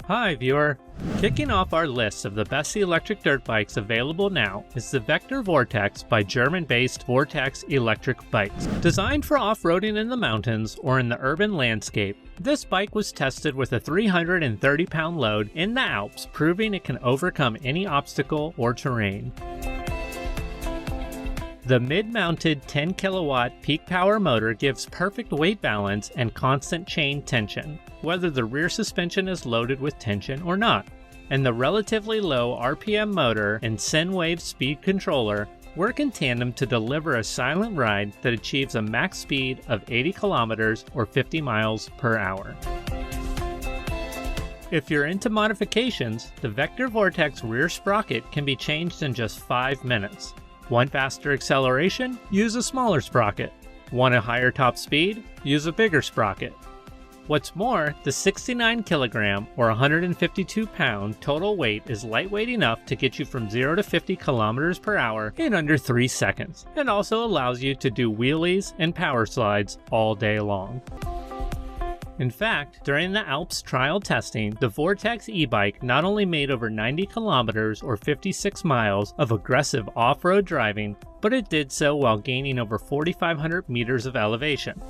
Hi viewer! Kicking off our list of the best electric dirt bikes available now is the Vector Vortex by German-based Vortex Electric Bikes. Designed for off-roading in the mountains or in the urban landscape, this bike was tested with a 330-pound load in the Alps, proving it can overcome any obstacle or terrain. The mid-mounted 10 kilowatt peak power motor gives perfect weight balance and constant chain tension, whether the rear suspension is loaded with tension or not. And the relatively low RPM motor and Segway speed controller work in tandem to deliver a silent ride that achieves a max speed of 80 kilometers or 50 miles per hour. If you're into modifications, the Vector Vortex rear sprocket can be changed in just 5 minutes. Want faster acceleration? Use a smaller sprocket. Want a higher top speed? Use a bigger sprocket. What's more, the 69 kilogram or 152 pound total weight is lightweight enough to get you from 0 to 50 kilometers per hour in under 3 seconds, and also allows you to do wheelies and power slides all day long. In fact, during the Alps trial testing, the Vortex e-bike not only made over 90 kilometers or 56 miles of aggressive off-road driving, but it did so while gaining over 4,500 meters of elevation.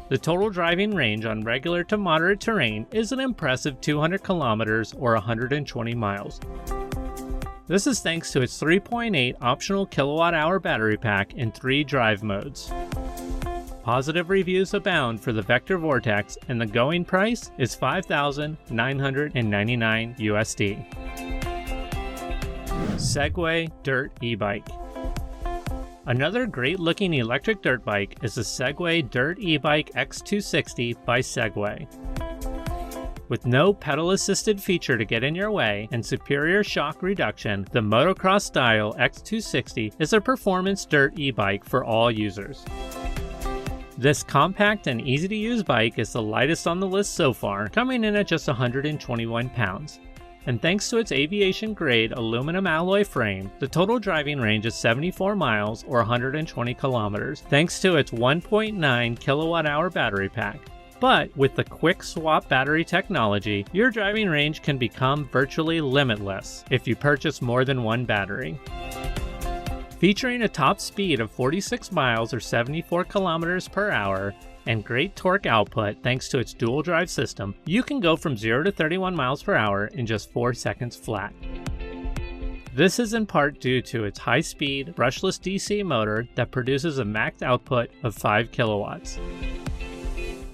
The total driving range on regular to moderate terrain is an impressive 200 kilometers or 120 miles. This is thanks to its 3.8 optional kilowatt-hour battery pack in 3 drive modes. Positive reviews abound for the Vector Vortex, and the going price is $5,999 USD. Segway Dirt e-bike. Another great-looking electric dirt bike is the Segway Dirt e-bike X260 by Segway. With no pedal-assisted feature to get in your way and superior shock reduction, the motocross-style X260 is a performance dirt e-bike for all users. This compact and easy-to-use bike is the lightest on the list so far, coming in at just 121 pounds. And thanks to its aviation-grade aluminum alloy frame, the total driving range is 74 miles or 120 kilometers, thanks to its 1.9 kilowatt-hour battery pack. But with the quick swap battery technology, your driving range can become virtually limitless if you purchase more than one battery. Featuring a top speed of 46 miles or 74 kilometers per hour and great torque output thanks to its dual drive system, you can go from 0 to 31 miles per hour in just 4 seconds flat. This is in part due to its high-speed, brushless DC motor that produces a max output of 5 kilowatts.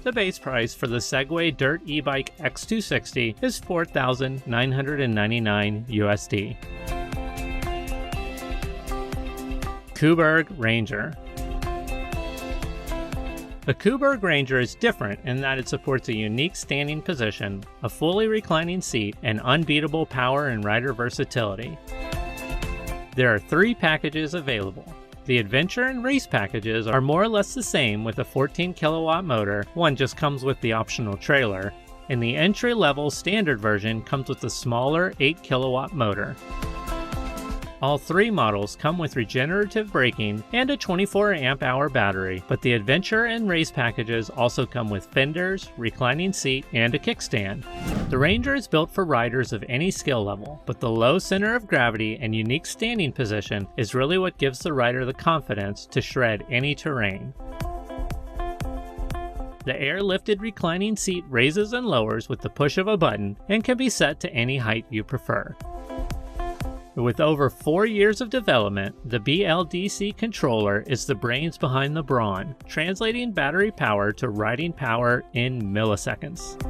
The base price for the Segway Dirt e-bike X260 is $4,999 USD. Kuberg Ranger. The Kuberg Ranger is different in that it supports a unique standing position, a fully reclining seat, and unbeatable power and rider versatility. There are 3 packages available. The adventure and race packages are more or less the same with a 14 kilowatt motor, one just comes with the optional trailer, and the entry-level standard version comes with a smaller 8 kilowatt motor. All 3 models come with regenerative braking and a 24 amp hour battery, but the adventure and race packages also come with fenders, reclining seat, and a kickstand. The Ranger is built for riders of any skill level, but the low center of gravity and unique standing position is really what gives the rider the confidence to shred any terrain. The air-lifted reclining seat raises and lowers with the push of a button and can be set to any height you prefer. With over 4 years of development, the BLDC controller is the brains behind the brawn, translating battery power to riding power in milliseconds.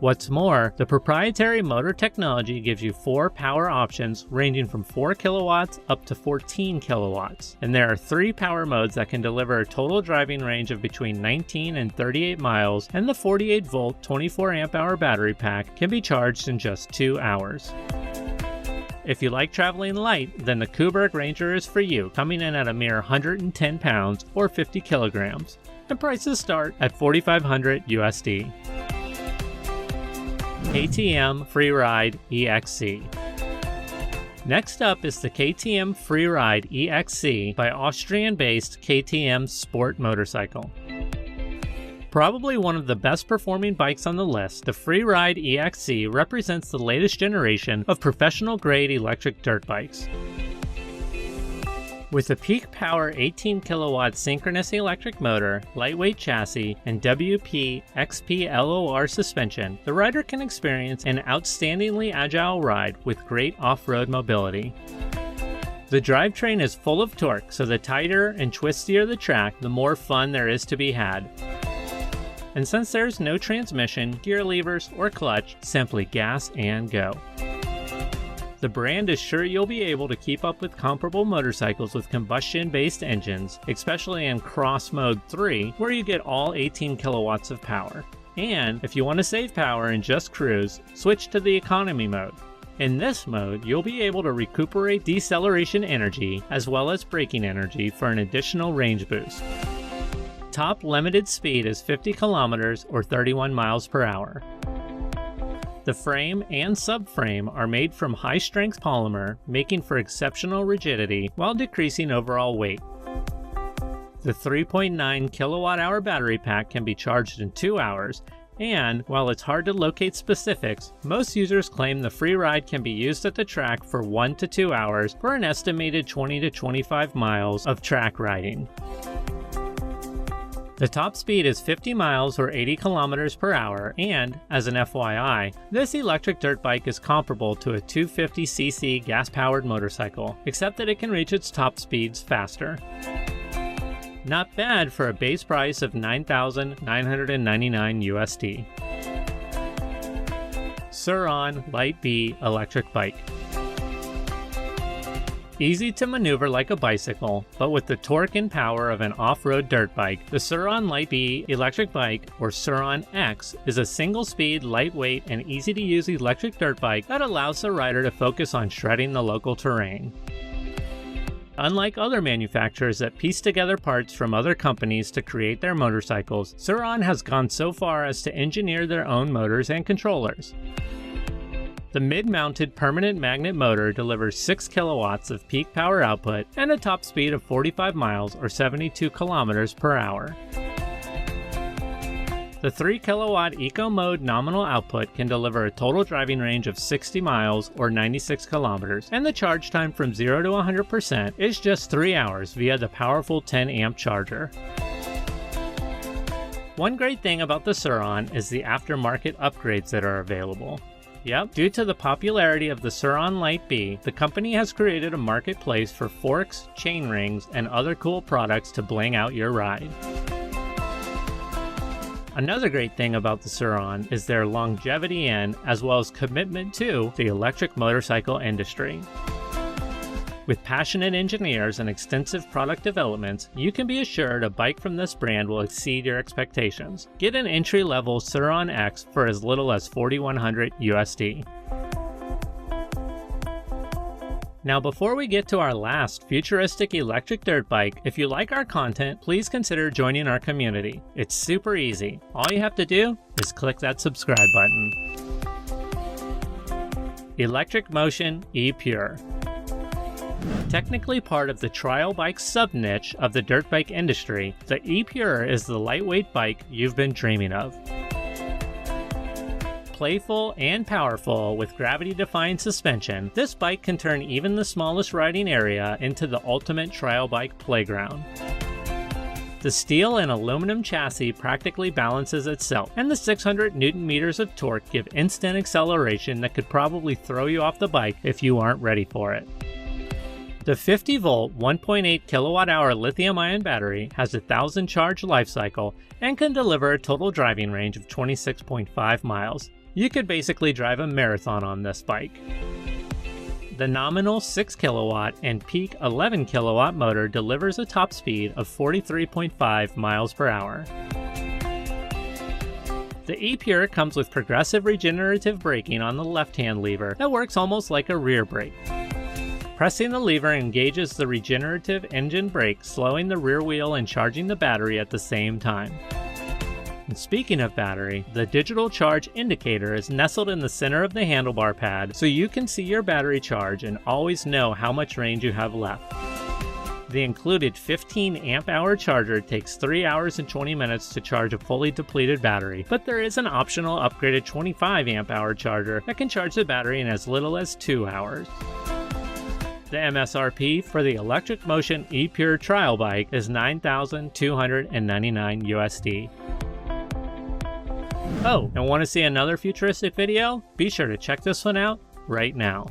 What's more, the proprietary motor technology gives you 4 power options ranging from 4 kilowatts up to 14 kilowatts, and there are 3 power modes that can deliver a total driving range of between 19 and 38 miles, and the 48 volt 24 amp hour battery pack can be charged in just 2 hours. If you like traveling light, then the Kubrick Ranger is for you, coming in at a mere 110 pounds or 50 kilograms, and prices start at $4,500 USD. KTM Freeride E-XC. Next up is the KTM Freeride E-XC by Austrian-based KTM Sport Motorcycle. Probably one of the best performing bikes on the list, the Freeride E-XC represents the latest generation of professional-grade electric dirt bikes. With a peak power 18 kilowatt synchronous electric motor, lightweight chassis, and WP XP LOR suspension, the rider can experience an outstandingly agile ride with great off-road mobility. The drivetrain is full of torque, so the tighter and twistier the track, the more fun there is to be had. And since there's no transmission, gear levers, or clutch, simply gas and go. The brand is sure you'll be able to keep up with comparable motorcycles with combustion-based engines, especially in Cross Mode 3, where you get all 18 kilowatts of power. And if you want to save power and just cruise, switch to the economy mode. In this mode, you'll be able to recuperate deceleration energy as well as braking energy for an additional range boost. Top limited speed is 50 kilometers or 31 miles per hour. The frame and subframe are made from high-strength polymer, making for exceptional rigidity while decreasing overall weight. The 3.9 kilowatt-hour battery pack can be charged in 2 hours, and while it's hard to locate specifics, most users claim the Freeride can be used at the track for 1 to 2 hours for an estimated 20 to 25 miles of track riding. The top speed is 50 miles or 80 kilometers per hour, and, as an FYI, this electric dirt bike is comparable to a 250cc gas-powered motorcycle, except that it can reach its top speeds faster. Not bad for a base price of $9,999 USD. Sur-Ron Light B electric bike. Easy to maneuver like a bicycle, but with the torque and power of an off-road dirt bike, the Siron Light B electric bike, or Sur-Ron X, is a single-speed, lightweight, and easy-to-use electric dirt bike that allows the rider to focus on shredding the local terrain. Unlike other manufacturers that piece together parts from other companies to create their motorcycles, Sur-Ron has gone so far as to engineer their own motors and controllers. The mid-mounted permanent magnet motor delivers 6 kilowatts of peak power output and a top speed of 45 miles or 72 kilometers per hour. The 3 kilowatt Eco Mode nominal output can deliver a total driving range of 60 miles or 96 kilometers, and the charge time from 0 to 100% is just 3 hours via the powerful 10 amp charger. One great thing about the Sur-Ron is the aftermarket upgrades that are available. Yep, due to the popularity of the Sur-Ron Light B, the company has created a marketplace for forks, chain rings, and other cool products to bling out your ride. Another great thing about the Sur-Ron is their longevity in, as well as commitment to, the electric motorcycle industry. With passionate engineers and extensive product developments, you can be assured a bike from this brand will exceed your expectations. Get an entry-level Sur-Ron X for as little as $4,100 USD. Now before we get to our last futuristic electric dirt bike, if you like our content, please consider joining our community. It's super easy. All you have to do is click that subscribe button. Electric Motion EPure. Technically part of the trial bike sub-niche of the dirt bike industry, the EPure is the lightweight bike you've been dreaming of. Playful and powerful with gravity-defying suspension, this bike can turn even the smallest riding area into the ultimate trial bike playground. The steel and aluminum chassis practically balances itself, and the 600 Nm of torque give instant acceleration that could probably throw you off the bike if you aren't ready for it. The 50-volt, 1.8 kilowatt-hour lithium-ion battery has a 1,000 charge life cycle and can deliver a total driving range of 26.5 miles. You could basically drive a marathon on this bike. The nominal 6 kilowatt and peak 11 kilowatt motor delivers a top speed of 43.5 miles per hour. The EPure comes with progressive regenerative braking on the left-hand lever that works almost like a rear brake. Pressing the lever engages the regenerative engine brake, slowing the rear wheel and charging the battery at the same time. And speaking of battery, the digital charge indicator is nestled in the center of the handlebar pad so you can see your battery charge and always know how much range you have left. The included 15 amp-hour charger takes 3 hours and 20 minutes to charge a fully depleted battery, but there is an optional upgraded 25 amp-hour charger that can charge the battery in as little as 2 hours. The MSRP for the Electric Motion EPure trial bike is $9,299 USD. Oh, and want to see another futuristic video? Be sure to check this one out right now.